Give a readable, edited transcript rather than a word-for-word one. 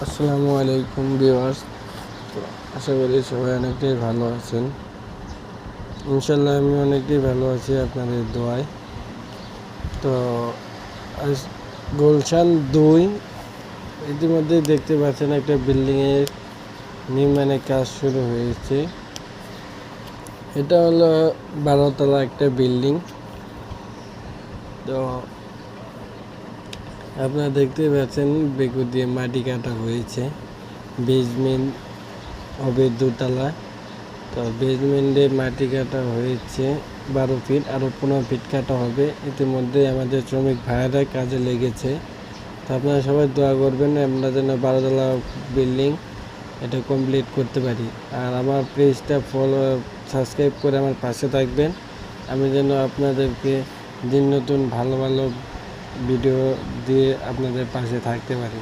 আসসালামু আলাইকুম ভিউয়ার্স। তো আশা করি সবাই অনেকটাই ভালো আছেন। ইনশাল্লাহ আমি অনেকটাই ভালো আছি আপনাদের দোয়ায়। তো আজ গুলশান 2 ইতিমধ্যেই দেখতে পাচ্ছেন একটা বিল্ডিংয়ের নির্মাণের কাজ শুরু হয়েছে। এটা হলো 12তলা একটা বিল্ডিং। তো আপনারা দেখতে পাচ্ছেন বেকু দিয়ে মাটি কাটা হয়েছে। বেসমেন্ট হবে 2তলা। তো বেসমেন্টে মাটি কাটা হয়েছে 12 ফিট, আরও 15 ফিট কাটা হবে। ইতিমধ্যে আমাদের শ্রমিক ভাইয়েরা কাজে লেগেছে। তো আপনারা সবাই দোয়া করবেন আমরা যেন 12তলা বিল্ডিং এটা কমপ্লিট করতে পারি। আর আমার পেজটা সাবস্ক্রাইব করে আমার পাশে থাকবেন, আমি যেন আপনাদেরকে দিন নতুন ভালো ভালো ভিডিও দিয়ে আপনাদের পাশে থাকতে পারি।